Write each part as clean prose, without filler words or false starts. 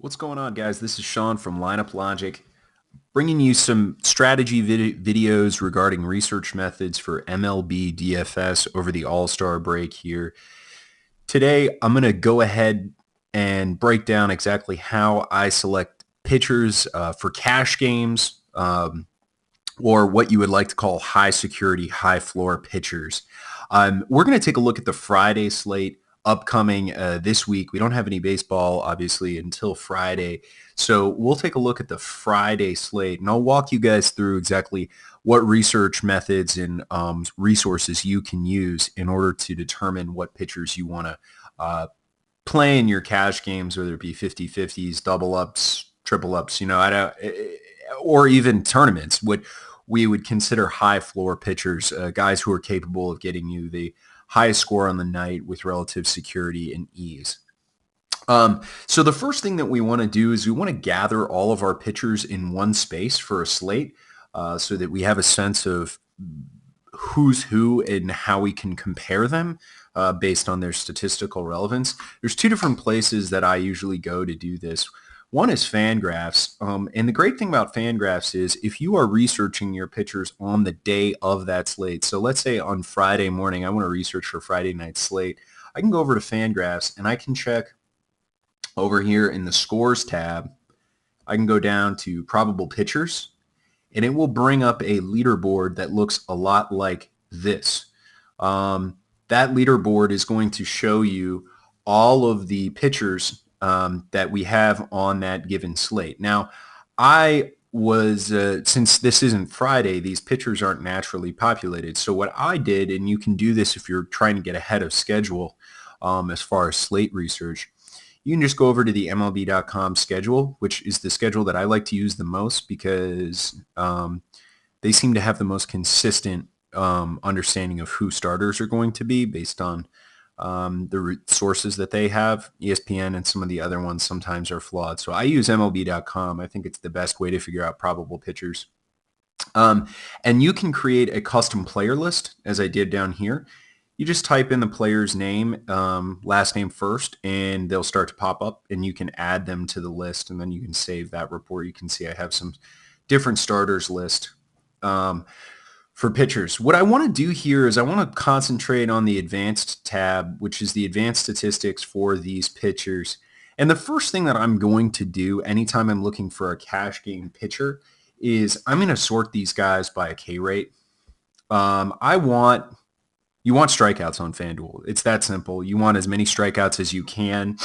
What's going on, guys? This is Sean from Lineup Logic, bringing you some strategy videos regarding research methods for MLB DFS over the All-Star break here. Today, I'm going to go ahead and break down exactly how I select pitchers for cash games, or what you would like to call high security, high floor pitchers. We're going to take a look at the Friday slate upcoming this week. We don't have any baseball, obviously, until Friday. So we'll take a look at the Friday slate, and I'll walk you guys through exactly what research methods and resources you can use in order to determine what pitchers you want to play in your cash games, whether it be 50-50s, double ups, triple ups, or even tournaments. What we would consider high floor pitchers, guys who are capable of getting you the highest score on the night with relative security and ease. So the first thing that we want to do is we want to gather all of our pitchers in one space for a slate, so that we have a sense of who's who and how we can compare them based on their statistical relevance. There's two different places that I usually go to do this. One is Fangraphs, and the great thing about Fangraphs is if you are researching your pitchers on the day of that slate, so let's say on Friday morning, I want to research for Friday night slate, I can go over to Fangraphs and I can check over here in the scores tab. I can go down to probable pitchers, and it will bring up a leaderboard that looks a lot like this. That leaderboard is going to show you all of the pitchers that we have on that given slate. Now, I was, since this isn't Friday, these pitchers aren't naturally populated. So what I did, and you can do this if you're trying to get ahead of schedule as far as slate research, you can just go over to the MLB.com schedule, which is the schedule that I like to use the most because they seem to have the most consistent understanding of who starters are going to be based on the sources that they have. ESPN and some of the other ones sometimes are flawed. So I use MLB.com. I think it's the best way to figure out probable pitchers. And you can create a custom player list, as I did down here. You just type in the player's name, last name first, and they'll start to pop up, and you can add them to the list, and then you can save that report. You can see I have some different starters list for pitchers. What I want to do here is I want to concentrate on the advanced tab, which is the advanced statistics for these pitchers. And the first thing that I'm going to do anytime I'm looking for a cash game pitcher is I'm going to sort these guys by a K rate. You want strikeouts on FanDuel. It's that simple. You want as many strikeouts as you can.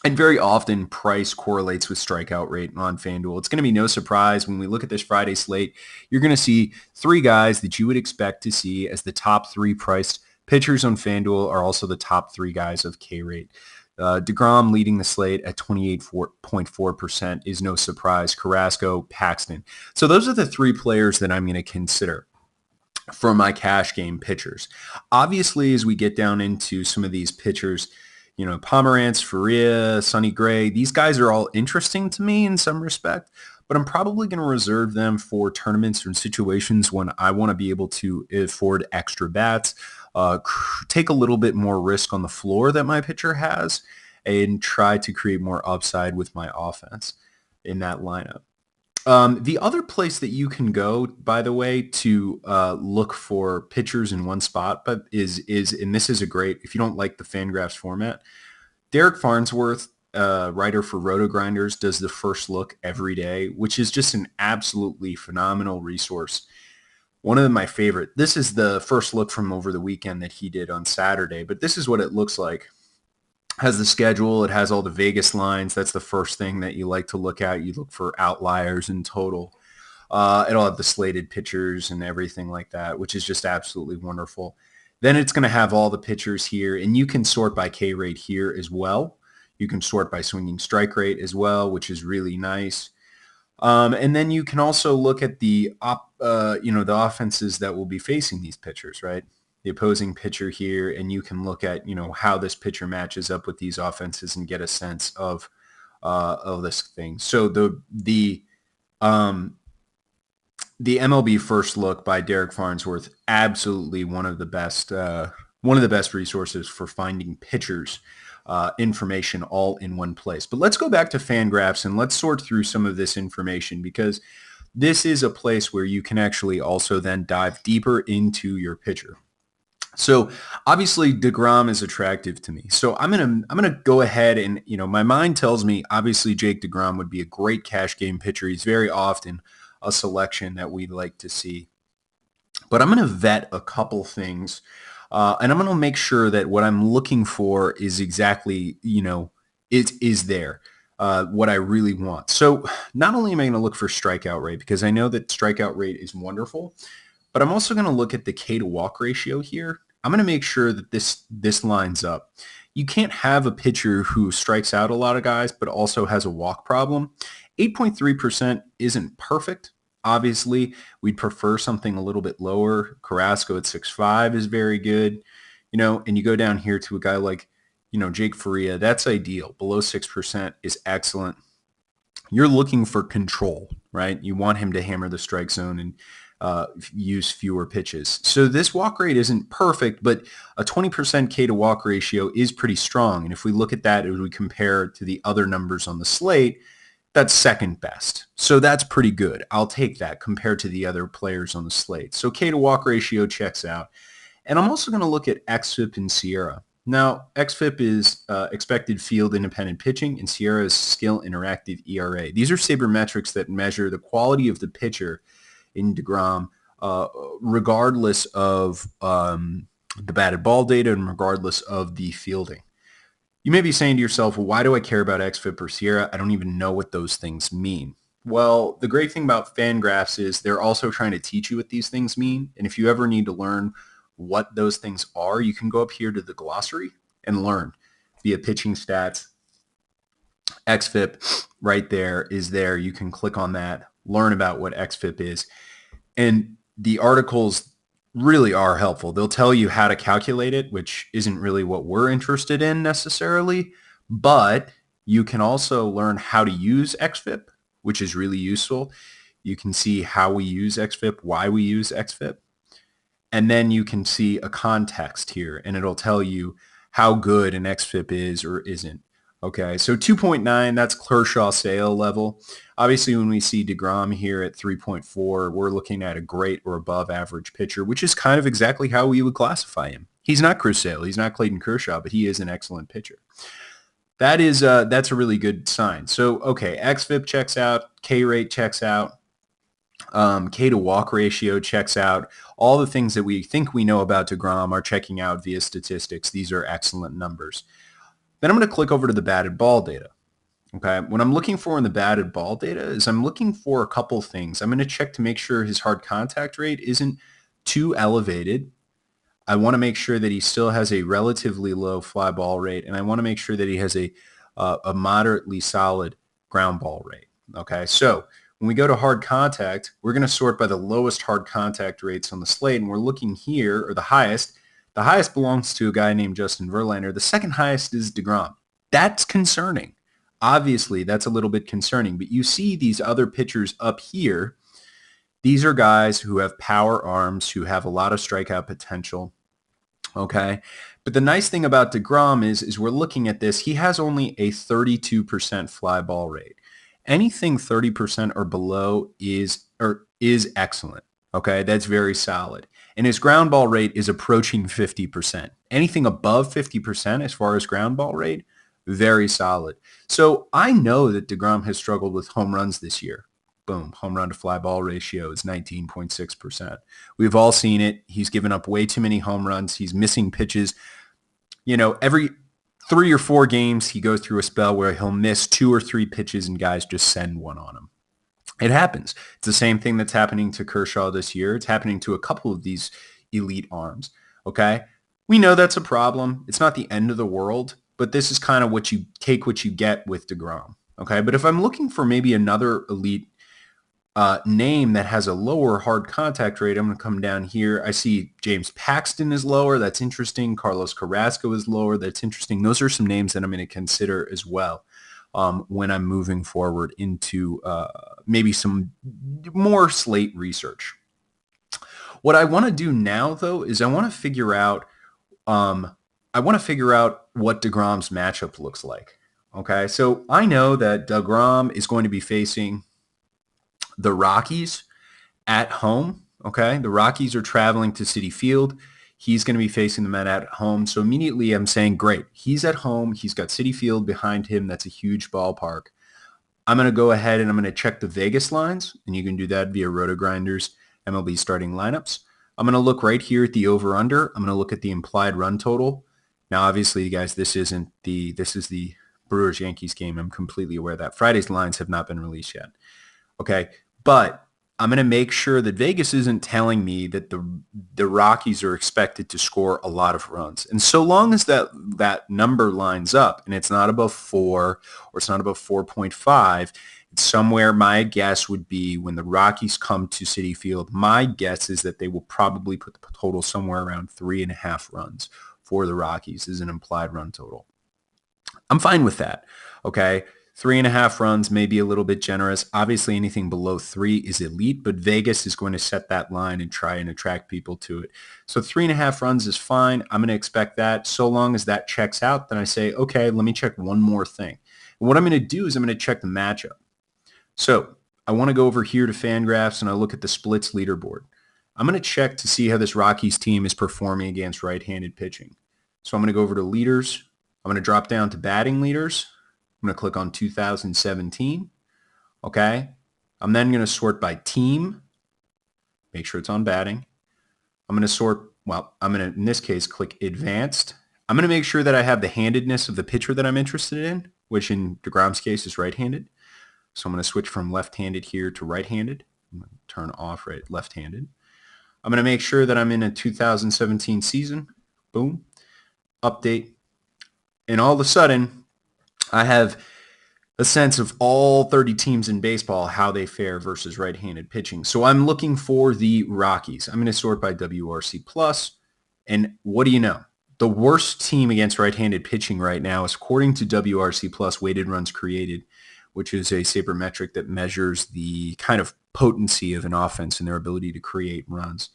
And very often price correlates with strikeout rate on FanDuel. It's going to be no surprise when we look at this Friday slate, you're going to see three guys that you would expect to see as the top three priced pitchers on FanDuel are also the top three guys of K rate. Degrom leading the slate at 28.4% is no surprise. Carrasco, Paxton. So those are the three players that I'm going to consider for my cash game pitchers. Obviously, as we get down into some of these pitchers, Pomerantz, Faria, Sonny Gray, these guys are all interesting to me in some respect, but I'm probably going to reserve them for tournaments and situations when I want to be able to afford extra bats, take a little bit more risk on the floor that my pitcher has, and try to create more upside with my offense in that lineup. The other place that you can go, by the way, to look for pitchers in one spot, but is and this is a great, if you don't like the Fangraphs format, Derek Farnsworth, writer for Roto Grinders, does the first look every day, which is just an absolutely phenomenal resource. One of my favorite. This is the first look from over the weekend that he did on Saturday, but this is what it looks like. Has the schedule. It has all the Vegas lines. That's the first thing that you like to look at. You look for outliers in total. It'll have the slated pitchers and everything like that, which is just absolutely wonderful. Then it's going to have all the pitchers here, and you can sort by K rate here as well. You can sort by swinging strike rate as well, which is really nice. And then you can also look at the the offenses that will be facing these pitchers, right? The opposing pitcher here, and you can look at how this pitcher matches up with these offenses and get a sense of this thing. So the MLB First Look by Derek Farnsworth, absolutely one of the best resources for finding pitchers information all in one place. But let's go back to Fangraphs and let's sort through some of this information, because this is a place where you can actually also then dive deeper into your pitcher. So obviously Degrom is attractive to me. So I'm gonna go ahead and, my mind tells me obviously Jake Degrom would be a great cash game pitcher. He's very often a selection that we'd like to see. But I'm gonna vet a couple things, and I'm gonna make sure that what I'm looking for is exactly, it is there. What I really want. So not only am I going to look for strikeout rate, because I know that strikeout rate is wonderful, but I'm also going to look at the K to walk ratio here. I'm going to make sure that this lines up. You can't have a pitcher who strikes out a lot of guys, but also has a walk problem. 8.3% isn't perfect. Obviously, we'd prefer something a little bit lower. Carrasco at 6.5 is very good. And you go down here to a guy like, Jake Faria, that's ideal. Below 6% is excellent. You're looking for control, right? You want him to hammer the strike zone and use fewer pitches. So this walk rate isn't perfect, but a 20% K to walk ratio is pretty strong. And if we look at that, as we compare to the other numbers on the slate, that's second best. So that's pretty good. I'll take that compared to the other players on the slate. So K to walk ratio checks out. And I'm also going to look at xFIP and Sierra. Now, xFIP is expected field independent pitching, and Sierra is skill interactive ERA. These are sabermetrics that measure the quality of the pitcher in Degrom, regardless of the batted ball data and regardless of the fielding. You may be saying to yourself, well, why do I care about xFIP or Sierra? I don't even know what those things mean. Well, the great thing about Fangraphs is they're also trying to teach you what these things mean. And if you ever need to learn what those things are, you can go up here to the glossary and learn via pitching stats. xFIP right there is there. You can click on that, learn about what xFIP is. And the articles really are helpful. They'll tell you how to calculate it, which isn't really what we're interested in necessarily, but you can also learn how to use xFIP, which is really useful. You can see how we use xFIP, why we use xFIP. And then you can see a context here, and it'll tell you how good an xFIP is or isn't. Okay, so 2.9, that's Kershaw Sale level. Obviously, when we see Degrom here at 3.4, we're looking at a great or above average pitcher, which is kind of exactly how we would classify him. He's not Chris Sale, he's not Clayton Kershaw, but he is an excellent pitcher. That's a really good sign. So, okay, xFIP checks out, K rate checks out. K to walk ratio checks out. All the things that we think we know about Degrom are checking out via statistics. These are excellent numbers. Then I'm going to click over to the batted ball data. Okay, what I'm looking for in the batted ball data is I'm looking for a couple things. I'm going to check to make sure his hard contact rate isn't too elevated. I want to make sure that he still has a relatively low fly ball rate, and I want to make sure that he has a moderately solid ground ball rate. Okay, so when we go to hard contact, we're going to sort by the lowest hard contact rates on the slate, and we're looking here, or the highest. The highest belongs to a guy named Justin Verlander. The second highest is Degrom. That's concerning. Obviously, that's a little bit concerning, but you see these other pitchers up here. These are guys who have power arms, who have a lot of strikeout potential. Okay, but the nice thing about Degrom is we're looking at this. He has only a 32% fly ball rate. Anything 30% or below is excellent. Okay, that's very solid. And his ground ball rate is approaching 50%. Anything above 50% as far as ground ball rate, very solid. So I know that Degrom has struggled with home runs this year. Boom, home run to fly ball ratio is 19.6%. We've all seen it. He's given up way too many home runs. He's missing pitches. Every 3 or 4 games, he goes through a spell where he'll miss 2 or 3 pitches and guys just send one on him. It happens. It's the same thing that's happening to Kershaw this year. It's happening to a couple of these elite arms. Okay? We know that's a problem. It's not the end of the world, but this is kind of what you get with Degrom. Okay? But if I'm looking for maybe another elite name that has a lower hard contact rate, I'm going to come down here. I see James Paxton is lower. That's interesting. Carlos Carrasco is lower. That's interesting. Those are some names that I'm going to consider as well when I'm moving forward into maybe some more slate research. What I want to do now, though, is I want to figure out I want to figure out what Degrom's matchup looks like. Okay, so I know that Degrom is going to be facing the Rockies at home. Okay, the Rockies are traveling to Citi Field. He's going to be facing them at home. So immediately I'm saying, great, he's at home. He's got Citi Field behind him. That's a huge ballpark. I'm going to go ahead and I'm going to check the Vegas lines, and you can do that via RotoGrinders MLB starting lineups. I'm going to look right here at the over-under. I'm going to look at the implied run total. Now, obviously, guys, this is the Brewers-Yankees game. I'm completely aware of that. Friday's lines have not been released yet. Okay, but I'm going to make sure that Vegas isn't telling me that the Rockies are expected to score a lot of runs. And so long as that number lines up and it's not above 4 or it's not above 4.5, it's somewhere, my guess would be when the Rockies come to Citi Field, my guess is that they will probably put the total somewhere around 3.5 runs for the Rockies as an implied run total. I'm fine with that, okay? 3.5 runs may be a little bit generous. Obviously, anything below 3 is elite, but Vegas is going to set that line and try and attract people to it. So 3.5 runs is fine. I'm going to expect that. So long as that checks out, then I say, okay, let me check one more thing. And what I'm going to do is I'm going to check the matchup. So I want to go over here to Fangraphs and I look at the splits leaderboard. I'm going to check to see how this Rockies team is performing against right-handed pitching. So I'm going to go over to leaders. I'm going to drop down to batting leaders. I'm going to click on 2017. Okay. I'm then going to sort by team. Make sure it's on batting. I'm going to sort, well, I'm going to, in this case, click advanced. I'm going to make sure that I have the handedness of the pitcher that I'm interested in, which in Degrom's case is right-handed. So I'm going to switch from left-handed here to right-handed. I'm going to turn off left-handed. I'm going to make sure that I'm in a 2017 season. Boom. Update. And all of a sudden, I have a sense of all 30 teams in baseball, how they fare versus right-handed pitching. So I'm looking for the Rockies. I'm going to sort by WRC plus. And what do you know? The worst team against right-handed pitching right now is, according to WRC plus, weighted runs created, which is a sabermetric that measures the kind of potency of an offense and their ability to create runs,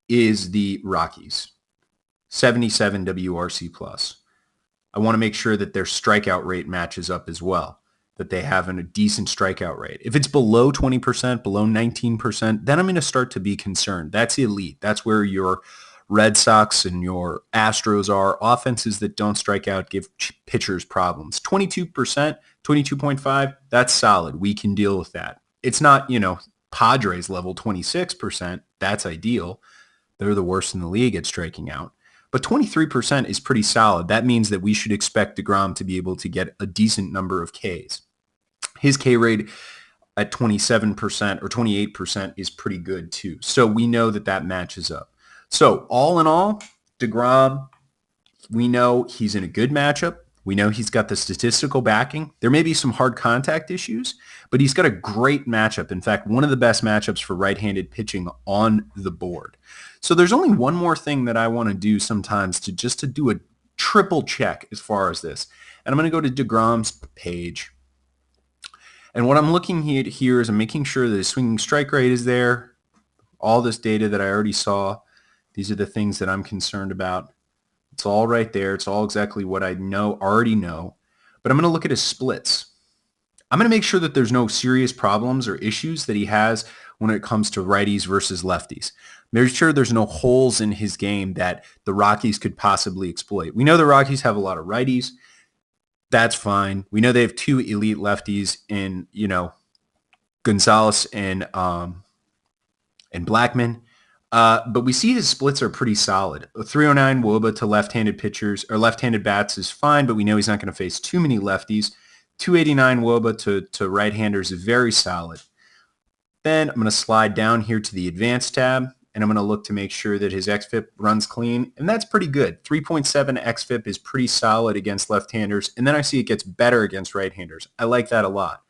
is the Rockies. 77 WRC plus. I want to make sure that their strikeout rate matches up as well, that they have a decent strikeout rate. If it's below 20%, below 19%, then I'm going to start to be concerned. That's elite. That's where your Red Sox and your Astros are. Offenses that don't strike out give pitchers problems. 22%, 22.5, that's solid. We can deal with that. It's not, Padres level 26%. That's ideal. They're the worst in the league at striking out. But 23% is pretty solid. That means that we should expect Degrom to be able to get a decent number of Ks. His K rate at 27% or 28% is pretty good too. So we know that matches up. So all in all, Degrom, we know he's in a good matchup. We know he's got the statistical backing. There may be some hard contact issues, but he's got a great matchup. In fact, one of the best matchups for right-handed pitching on the board. So there's only one more thing that I want to do sometimes to do a triple check as far as this. And I'm going to go to Degrom's page. And what I'm looking at here is I'm making sure that his swinging strike rate is there. All this data that I already saw. These are the things that I'm concerned about. It's all right there. It's all exactly what I already know. But I'm going to look at his splits. I'm going to make sure that there's no serious problems or issues that he has when it comes to righties versus lefties. Make sure there's no holes in his game that the Rockies could possibly exploit. We know the Rockies have a lot of righties. That's fine. We know they have two elite lefties in, Gonzalez and Blackman. But we see his splits are pretty solid. A 309 WOBA to left-handed pitchers or left-handed bats is fine, but we know he's not going to face too many lefties. 289 WOBA to right-handers is very solid. Then I'm going to slide down here to the advanced tab, and I'm going to look to make sure that his XFIP runs clean, and that's pretty good. 3.7 XFIP is pretty solid against left-handers, and then I see it gets better against right-handers. I like that a lot.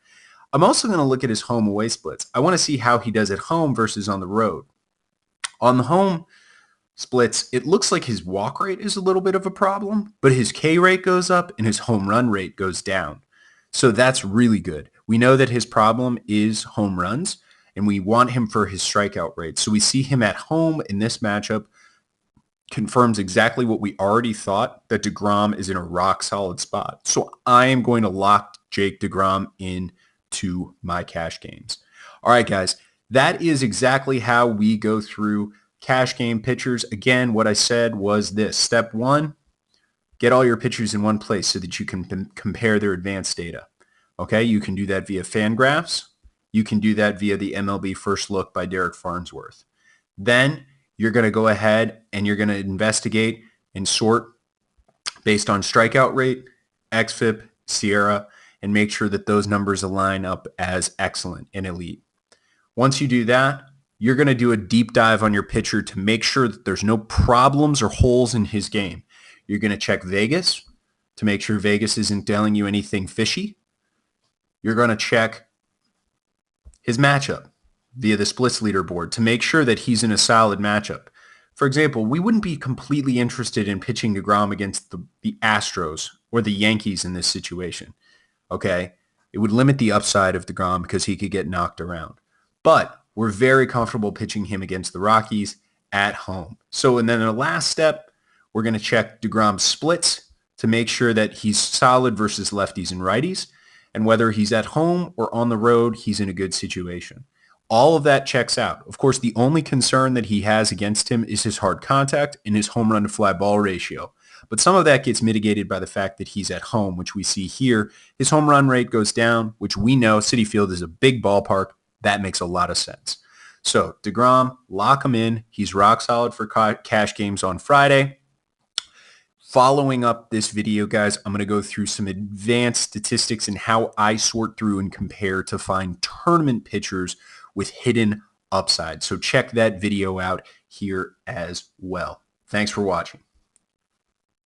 I'm also going to look at his home-away splits. I want to see how he does at home versus on the road. On the home splits, it looks like his walk rate is a little bit of a problem, but his K rate goes up and his home run rate goes down. So that's really good. We know that his problem is home runs, and we want him for his strikeout rate. So we see him at home in this matchup confirms exactly what we already thought, that Degrom is in a rock solid spot. So I am going to lock Jake Degrom into my cash games. All right, guys, that is exactly how we go through cash game pitchers. Again, what I said was this. Step one, get all your pitchers in one place so that you can compare their advanced data. Okay, you can do that via Fangraphs. You can do that via the MLB First Look by Derek Farnsworth. Then you're going to go ahead and you're going to investigate and sort based on strikeout rate, xFIP, Sierra, and make sure that those numbers align up as excellent and elite. Once you do that, you're going to do a deep dive on your pitcher to make sure that there's no problems or holes in his game. You're going to check Vegas to make sure Vegas isn't telling you anything fishy. You're going to check his matchup via the splits leaderboard to make sure that he's in a solid matchup. For example, we wouldn't be completely interested in pitching DeGrom against the Astros or the Yankees in this situation. Okay? It would limit the upside of DeGrom because he could get knocked around. But we're very comfortable pitching him against the Rockies at home. So, and then the last step, we're going to check DeGrom's splits to make sure that he's solid versus lefties and righties. And whether he's at home or on the road, he's in a good situation. All of that checks out. Of course, the only concern that he has against him is his hard contact and his home run to fly ball ratio. But some of that gets mitigated by the fact that he's at home, which we see here. His home run rate goes down, which we know Citi Field is a big ballpark. That makes a lot of sense. So DeGrom, lock him in. He's rock solid for cash games on Friday. Following up this video, guys, I'm going to go through some advanced statistics and how I sort through and compare to find tournament pitchers with hidden upside. So check that video out here as well. Thanks for watching.